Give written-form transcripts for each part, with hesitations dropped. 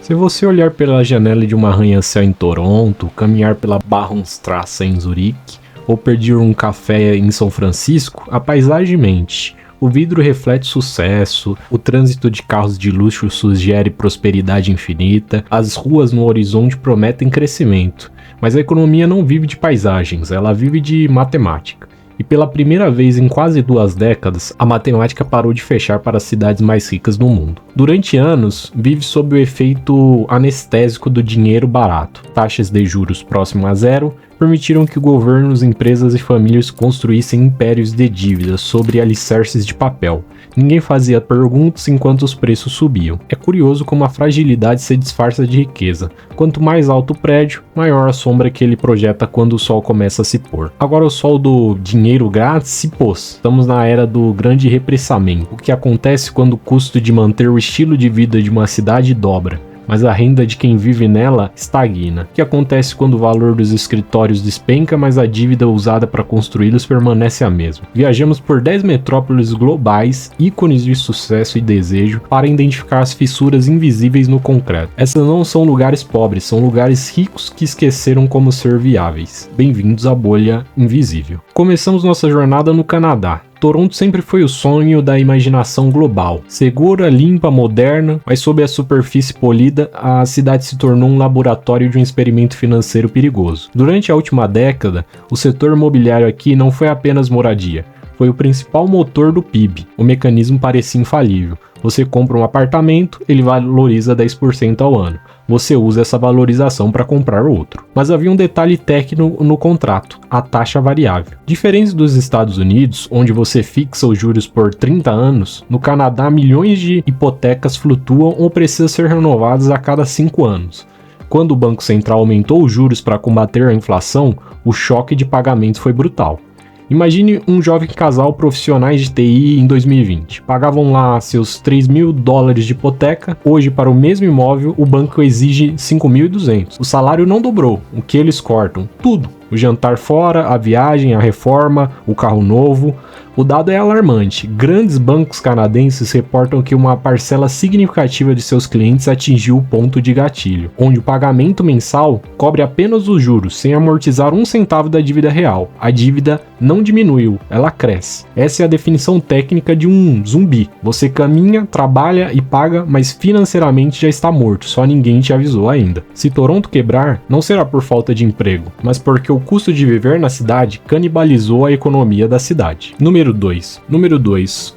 Se você olhar pela janela de uma arranha-céu em Toronto, caminhar pela Barronstrasse em Zurique ou pedir um café em São Francisco, a paisagem mente. O vidro reflete sucesso, o trânsito de carros de luxo sugere prosperidade infinita, as ruas no horizonte prometem crescimento. Mas a economia não vive de paisagens, ela vive de matemática. E pela primeira vez em quase 2 décadas, a matemática parou de fechar para as cidades mais ricas do mundo. Durante anos, vive sob o efeito anestésico do dinheiro barato. Taxas de juros próximo a zero permitiram que governos, empresas e famílias construíssem impérios de dívidas sobre alicerces de papel. Ninguém fazia perguntas enquanto os preços subiam. É curioso como a fragilidade se disfarça de riqueza. Quanto mais alto o prédio, maior a sombra que ele projeta quando o sol começa a se pôr. Agora o sol do dinheiro grátis se pôs. Estamos na era do grande repressamento. O que acontece quando o custo de manter o estilo de vida de uma cidade dobra, mas a renda de quem vive nela estagna. O que acontece quando o valor dos escritórios despenca, mas a dívida usada para construí-los permanece a mesma? Viajamos por 10 metrópoles globais, ícones de sucesso e desejo, para identificar as fissuras invisíveis no concreto. Essas não são lugares pobres, são lugares ricos que esqueceram como ser viáveis. Bem-vindos à bolha invisível. Começamos nossa jornada no Canadá. Toronto sempre foi o sonho da imaginação global. Segura, limpa, moderna, mas sob a superfície polida, a cidade se tornou um laboratório de um experimento financeiro perigoso. Durante a última década, o setor imobiliário aqui não foi apenas moradia, foi o principal motor do PIB. O mecanismo parecia infalível. Você compra um apartamento, ele valoriza 10% ao ano. Você usa essa valorização para comprar outro. Mas havia um detalhe técnico no contrato, a taxa variável. Diferente dos Estados Unidos, onde você fixa os juros por 30 anos, no Canadá milhões de hipotecas flutuam ou precisam ser renovadas a cada 5 anos. Quando o Banco Central aumentou os juros para combater a inflação, o choque de pagamentos foi brutal. Imagine um jovem casal profissionais de TI em 2020. Pagavam lá seus $3.000 de hipoteca. Hoje, para o mesmo imóvel, o banco exige $5.200. O salário não dobrou. O que eles cortam? Tudo. O jantar fora, a viagem, a reforma, o carro novo. O dado é alarmante. Grandes bancos canadenses reportam que uma parcela significativa de seus clientes atingiu o ponto de gatilho, onde o pagamento mensal cobre apenas os juros, sem amortizar 1 centavo da dívida real. A dívida não diminuiu, ela cresce. Essa é a definição técnica de um zumbi. Você caminha, trabalha e paga, mas financeiramente já está morto, só ninguém te avisou ainda. Se Toronto quebrar, não será por falta de emprego, mas porque o custo de viver na cidade canibalizou a economia da cidade. Número 2.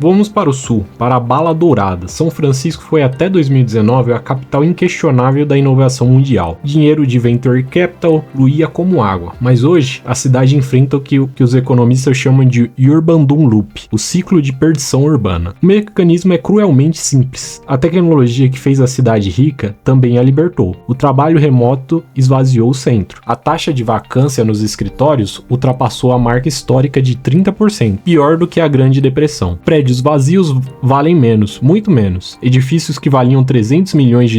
Vamos para o sul, para a Bala Dourada. São Francisco foi até 2019 a capital inquestionável da inovação mundial. Dinheiro de venture capital fluía como água, mas hoje a cidade enfrenta o que os economistas chamam de Urban Doom Loop, o ciclo de perdição urbana. O mecanismo é cruelmente simples. A tecnologia que fez a cidade rica também a libertou. O trabalho remoto esvaziou o centro. A taxa de vacância nos escritórios ultrapassou a marca histórica de 30%, pior do que a Grande Depressão. Prédios vazios valem menos, muito menos. Edifícios que valiam $300 milhões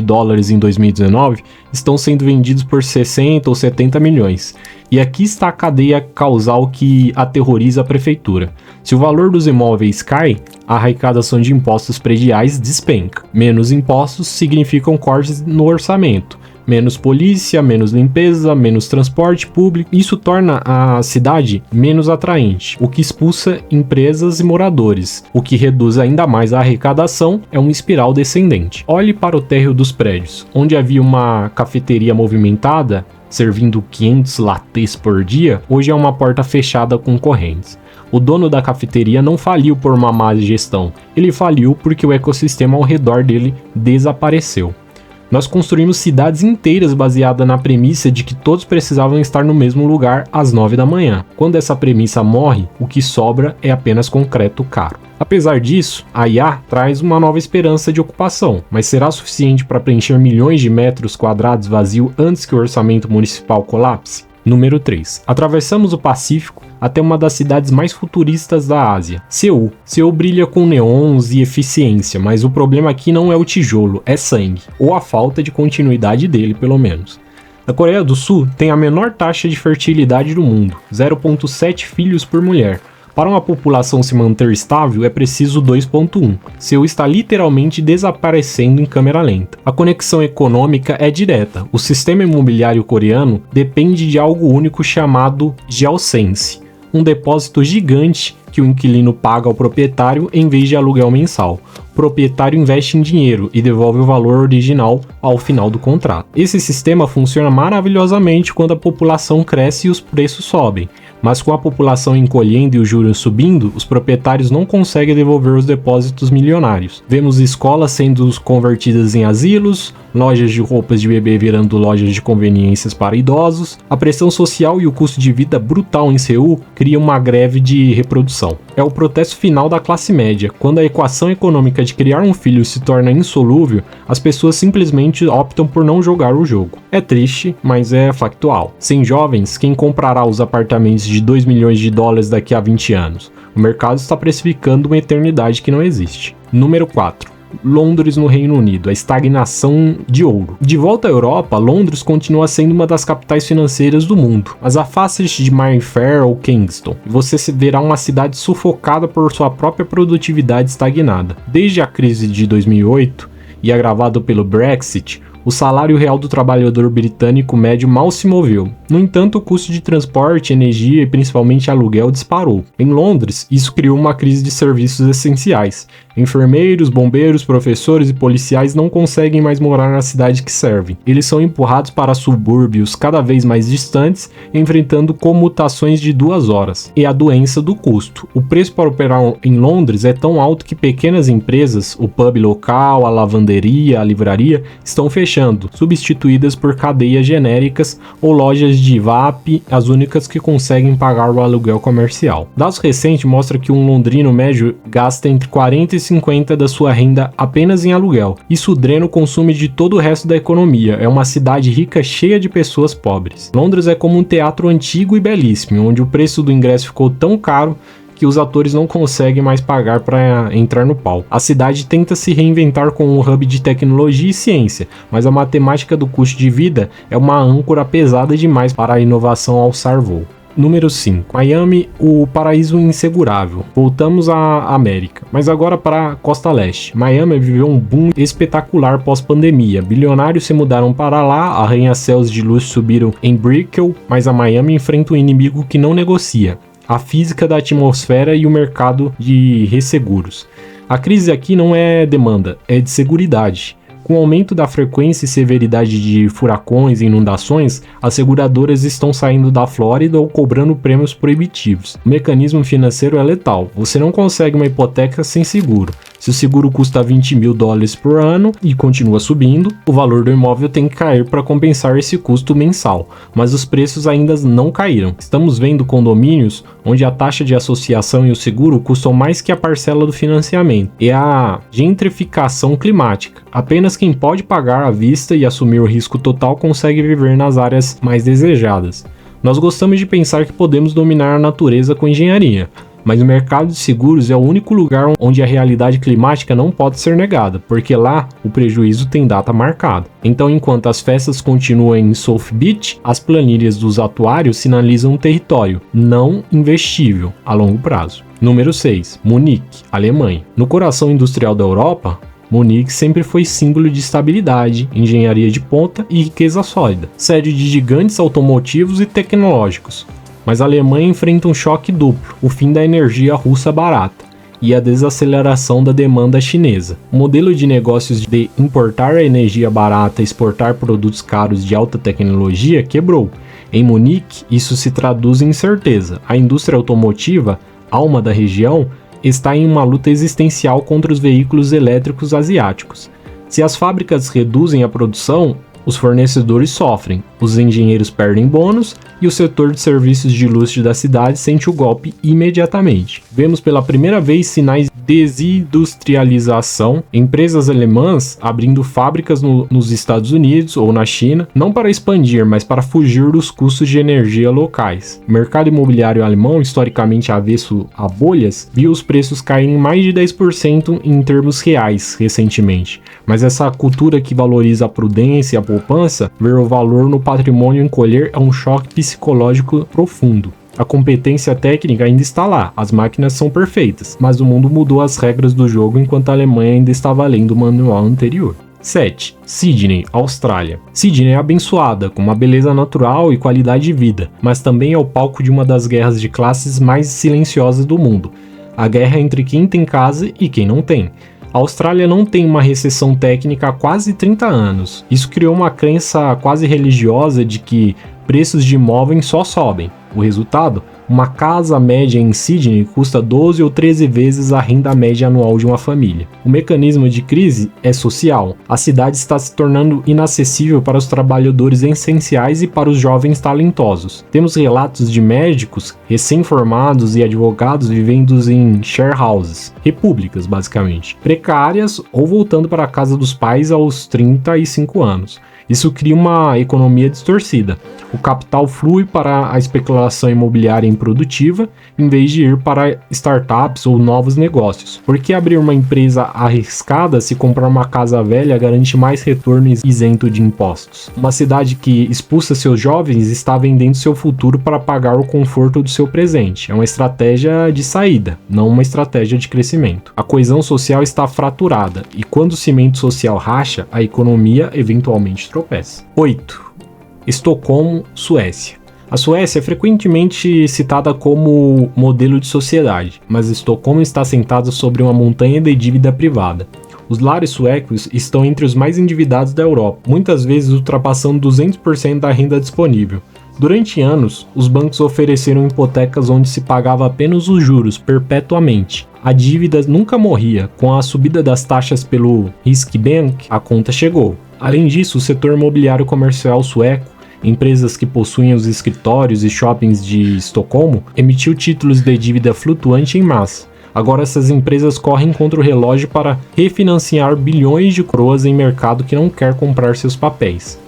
em 2019 estão sendo vendidos por 60 ou 70 milhões. E aqui está a cadeia causal que aterroriza a prefeitura. Se o valor dos imóveis cai, a arrecadação de impostos prediais despenca. Menos impostos significam cortes no orçamento. Menos polícia, menos limpeza, menos transporte público. Isso torna a cidade menos atraente, o que expulsa empresas e moradores. O que reduz ainda mais a arrecadação é uma espiral descendente. Olhe para o térreo dos prédios, onde havia uma cafeteria movimentada, servindo 500 lattes por dia, hoje é uma porta fechada com correntes. O dono da cafeteria não faliu por uma má gestão, ele faliu porque o ecossistema ao redor dele desapareceu. Nós construímos cidades inteiras baseadas na premissa de que todos precisavam estar no mesmo lugar às 9 da manhã. Quando essa premissa morre, o que sobra é apenas concreto caro. Apesar disso, a IA traz uma nova esperança de ocupação, mas será suficiente para preencher milhões de metros quadrados vazios antes que o orçamento municipal colapse? Número 3. Atravessamos o Pacífico até uma das cidades mais futuristas da Ásia, Seul. Seul brilha com neons e eficiência, mas o problema aqui não é o tijolo, é sangue, ou a falta de continuidade dele, pelo menos. A Coreia do Sul tem a menor taxa de fertilidade do mundo, 0,7 filhos por mulher. Para uma população se manter estável, é preciso 2.1. Seul está literalmente desaparecendo em câmera lenta. A conexão econômica é direta. O sistema imobiliário coreano depende de algo único chamado Geosense, um depósito gigante que o inquilino paga ao proprietário em vez de aluguel mensal. O proprietário investe em dinheiro e devolve o valor original ao final do contrato. Esse sistema funciona maravilhosamente quando a população cresce e os preços sobem, mas com a população encolhendo e os juros subindo, os proprietários não conseguem devolver os depósitos milionários. Vemos escolas sendo convertidas em asilos, lojas de roupas de bebê virando lojas de conveniências para idosos. A pressão social e o custo de vida brutal em Seul criam uma greve de reprodução. É o protesto final da classe média. Quando a equação econômica de criar um filho se torna insolúvel, as pessoas simplesmente optam por não jogar o jogo. É triste, mas é factual. Sem jovens, quem comprará os apartamentos de 2 milhões de dólares daqui a 20 anos? O mercado está precificando uma eternidade que não existe. Número 4. Londres no Reino Unido, a estagnação de ouro. De volta à Europa, Londres continua sendo uma das capitais financeiras do mundo, mas afaste-se de Mayfair ou Kingston, e você verá uma cidade sufocada por sua própria produtividade estagnada. Desde a crise de 2008, e agravado pelo Brexit, o salário real do trabalhador britânico médio mal se moveu. No entanto, o custo de transporte, energia e principalmente aluguel disparou. Em Londres, isso criou uma crise de serviços essenciais. Enfermeiros, bombeiros, professores e policiais não conseguem mais morar na cidade que servem. Eles são empurrados para subúrbios cada vez mais distantes, enfrentando comutações de 2 horas. E a doença do custo. O preço para operar em Londres é tão alto que pequenas empresas, o pub local, a lavanderia, a livraria, estão fechando, substituídas por cadeias genéricas ou lojas de VAP, as únicas que conseguem pagar o aluguel comercial. Dados recentes mostram que um londrino médio gasta entre 40 e 50 da sua renda apenas em aluguel. Isso drena o consumo de todo o resto da economia. É uma cidade rica cheia de pessoas pobres. Londres é como um teatro antigo e belíssimo, onde o preço do ingresso ficou tão caro que os atores não conseguem mais pagar para entrar no palco. A cidade tenta se reinventar com um hub de tecnologia e ciência, mas a matemática do custo de vida é uma âncora pesada demais para a inovação alçar voo. Número 5. Miami, o paraíso insegurável. Voltamos à América, mas agora para a Costa Leste. Miami viveu um boom espetacular pós-pandemia. Bilionários se mudaram para lá, arranha-céus de luxo subiram em Brickell, mas a Miami enfrenta um inimigo que não negocia: a física da atmosfera e o mercado de resseguros. A crise aqui não é demanda, é de seguridade. Com o aumento da frequência e severidade de furacões e inundações, as seguradoras estão saindo da Flórida ou cobrando prêmios proibitivos. O mecanismo financeiro é letal. Você não consegue uma hipoteca sem seguro. Se o seguro custa 20 mil dólares por ano e continua subindo, o valor do imóvel tem que cair para compensar esse custo mensal, mas os preços ainda não caíram. Estamos vendo condomínios onde a taxa de associação e o seguro custam mais que a parcela do financiamento. É a gentrificação climática. Apenas quem pode pagar à vista e assumir o risco total consegue viver nas áreas mais desejadas. Nós gostamos de pensar que podemos dominar a natureza com engenharia, mas o mercado de seguros é o único lugar onde a realidade climática não pode ser negada, porque lá o prejuízo tem data marcada. Então, enquanto as festas continuam em South Beach, as planilhas dos atuários sinalizam um território não investível a longo prazo. Número 6. Munique, Alemanha. No coração industrial da Europa, Munique sempre foi símbolo de estabilidade, engenharia de ponta e riqueza sólida, sede de gigantes automotivos e tecnológicos. Mas a Alemanha enfrenta um choque duplo: o fim da energia russa barata e a desaceleração da demanda chinesa. O modelo de negócios de importar a energia barata e exportar produtos caros de alta tecnologia quebrou. Em Munique, isso se traduz em incerteza. A indústria automotiva, alma da região, está em uma luta existencial contra os veículos elétricos asiáticos. Se as fábricas reduzem a produção, os fornecedores sofrem, os engenheiros perdem bônus e o setor de serviços de luxo da cidade sente o golpe imediatamente. Vemos pela primeira vez sinais de desindustrialização, empresas alemãs abrindo fábricas nos Estados Unidos ou na China, não para expandir, mas para fugir dos custos de energia locais. O mercado imobiliário alemão, historicamente avesso a bolhas, viu os preços caírem mais de 10% em termos reais recentemente, mas essa cultura que valoriza a prudência e a poupança, ver o valor no patrimônio encolher é um choque psicológico profundo. A competência técnica ainda está lá, as máquinas são perfeitas, mas o mundo mudou as regras do jogo enquanto a Alemanha ainda estava lendo o manual anterior. 7. Sydney, Austrália. Sydney é abençoada, com uma beleza natural e qualidade de vida, mas também é o palco de uma das guerras de classes mais silenciosas do mundo. A guerra entre quem tem casa e quem não tem. A Austrália não tem uma recessão técnica há quase 30 anos. Isso criou uma crença quase religiosa de que preços de imóveis só sobem. O resultado? Uma casa média em Sydney custa 12 ou 13 vezes a renda média anual de uma família. O mecanismo de crise é social. A cidade está se tornando inacessível para os trabalhadores essenciais e para os jovens talentosos. Temos relatos de médicos, recém-formados e advogados vivendo em share houses, repúblicas basicamente, precárias ou voltando para a casa dos pais aos 35 anos. Isso cria uma economia distorcida. O capital flui para a especulação imobiliária improdutiva, em vez de ir para startups ou novos negócios. Por que abrir uma empresa arriscada se comprar uma casa velha garante mais retorno isento de impostos? Uma cidade que expulsa seus jovens está vendendo seu futuro para pagar o conforto do seu presente. É uma estratégia de saída, não uma estratégia de crescimento. A coesão social está fraturada, e quando o cimento social racha, a economia eventualmente tropeça. 8. Estocolmo, Suécia. A Suécia é frequentemente citada como modelo de sociedade, mas Estocolmo está assentada sobre uma montanha de dívida privada. Os lares suecos estão entre os mais endividados da Europa, muitas vezes ultrapassando 200% da renda disponível. Durante anos, os bancos ofereceram hipotecas onde se pagava apenas os juros perpetuamente. A dívida nunca morria. Com a subida das taxas pelo Riksbank, a conta chegou. Além disso, o setor imobiliário comercial sueco, empresas que possuem os escritórios e shoppings de Estocolmo, emitiu títulos de dívida flutuante em massa. Agora essas empresas correm contra o relógio para refinanciar bilhões de coroas em mercado que não quer comprar seus papéis.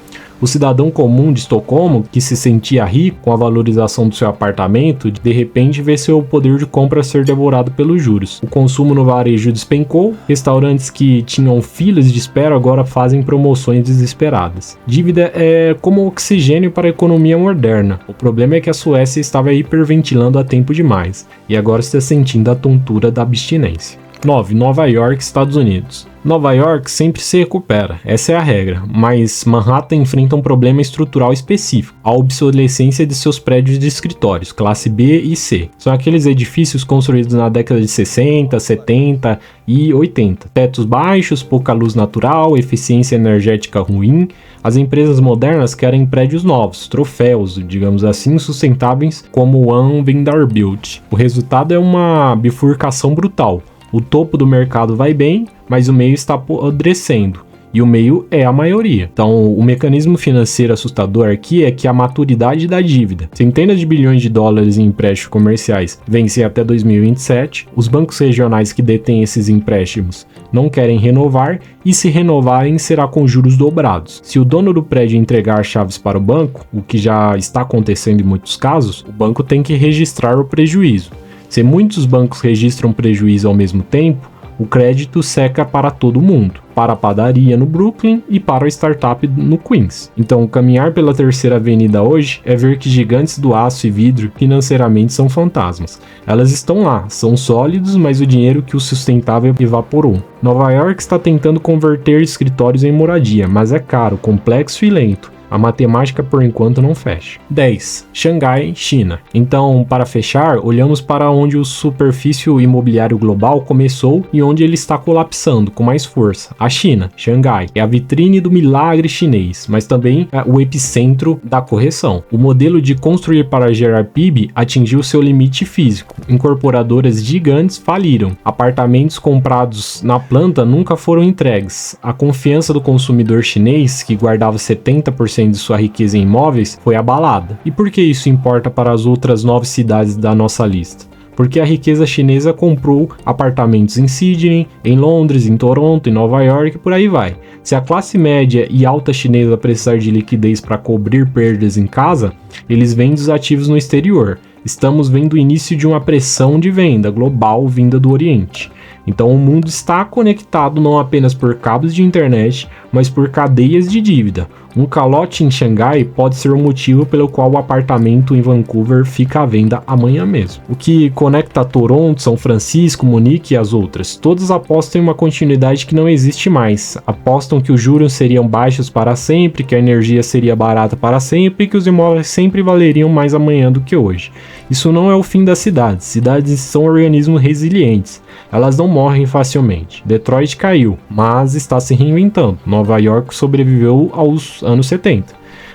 O cidadão comum de Estocolmo, que se sentia rico com a valorização do seu apartamento, de repente vê seu poder de compra ser devorado pelos juros. O consumo no varejo despencou, restaurantes que tinham filas de espera agora fazem promoções desesperadas. Dívida é como oxigênio para a economia moderna. O problema é que a Suécia estava hiperventilando há tempo demais, e agora está sentindo a tontura da abstinência. 9. Nova York, Estados Unidos. Nova York sempre se recupera, essa é a regra, mas Manhattan enfrenta um problema estrutural específico, a obsolescência de seus prédios de escritórios, classe B e C. São aqueles edifícios construídos na década de 60, 70 e 80. Tetos baixos, pouca luz natural, eficiência energética ruim. As empresas modernas querem prédios novos, troféus, digamos assim, sustentáveis como o One Vanderbilt. O resultado é uma bifurcação brutal. O topo do mercado vai bem, mas o meio está apodrecendo, e o meio é a maioria. Então, o mecanismo financeiro assustador aqui é que a maturidade da dívida, centenas de bilhões de dólares em empréstimos comerciais, vencem até 2027, os bancos regionais que detêm esses empréstimos não querem renovar, e se renovarem será com juros dobrados. Se o dono do prédio entregar chaves para o banco, o que já está acontecendo em muitos casos, o banco tem que registrar o prejuízo. Se muitos bancos registram prejuízo ao mesmo tempo, o crédito seca para todo mundo, para a padaria no Brooklyn e para a startup no Queens. Então, caminhar pela Terceira Avenida hoje é ver que gigantes do aço e vidro financeiramente são fantasmas. Elas estão lá, são sólidos, mas o dinheiro que os sustentava evaporou. Nova York está tentando converter escritórios em moradia, mas é caro, complexo e lento. A matemática por enquanto não fecha. 10. Xangai, China. Então, para fechar, olhamos para onde o superfície imobiliário global começou e onde ele está colapsando com mais força. A China, Xangai, é a vitrine do milagre chinês, mas também é o epicentro da correção. O modelo de construir para gerar PIB atingiu seu limite físico. Incorporadoras gigantes faliram. Apartamentos comprados na planta nunca foram entregues. A confiança do consumidor chinês, que guardava 70% de sua riqueza em imóveis, foi abalada. E por que isso importa para as outras 9 cidades da nossa lista? Porque a riqueza chinesa comprou apartamentos em Sydney, em Londres, em Toronto, em Nova York e por aí vai. Se a classe média e alta chinesa precisar de liquidez para cobrir perdas em casa, eles vendem os ativos no exterior. Estamos vendo o início de uma pressão de venda global vinda do Oriente. Então o mundo está conectado não apenas por cabos de internet, mas por cadeias de dívida. Um calote em Xangai pode ser o motivo pelo qual o apartamento em Vancouver fica à venda amanhã mesmo. O que conecta Toronto, São Francisco, Munique e as outras? Todos apostam em uma continuidade que não existe mais. Apostam que os juros seriam baixos para sempre, que a energia seria barata para sempre e que os imóveis sempre valeriam mais amanhã do que hoje. Isso não é o fim das cidades. Cidades são organismos resilientes. Elas não morrem facilmente. Detroit caiu, mas está se reinventando. Nova York sobreviveu aos anos 70.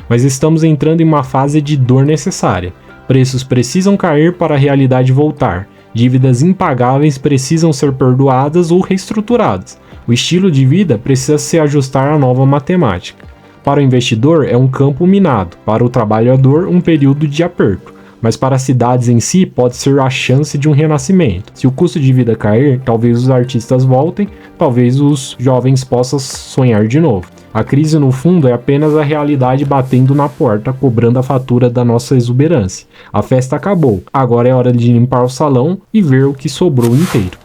Mas estamos entrando em uma fase de dor necessária. Preços precisam cair para a realidade voltar. Dívidas impagáveis precisam ser perdoadas ou reestruturadas. O estilo de vida precisa se ajustar à nova matemática. Para o investidor é um campo minado, para o trabalhador um período de aperto. Mas para as cidades em si pode ser a chance de um renascimento. Se o custo de vida cair, talvez os artistas voltem, talvez os jovens possam sonhar de novo. A crise no fundo é apenas a realidade batendo na porta, cobrando a fatura da nossa exuberância. A festa acabou, agora é hora de limpar o salão e ver o que sobrou inteiro.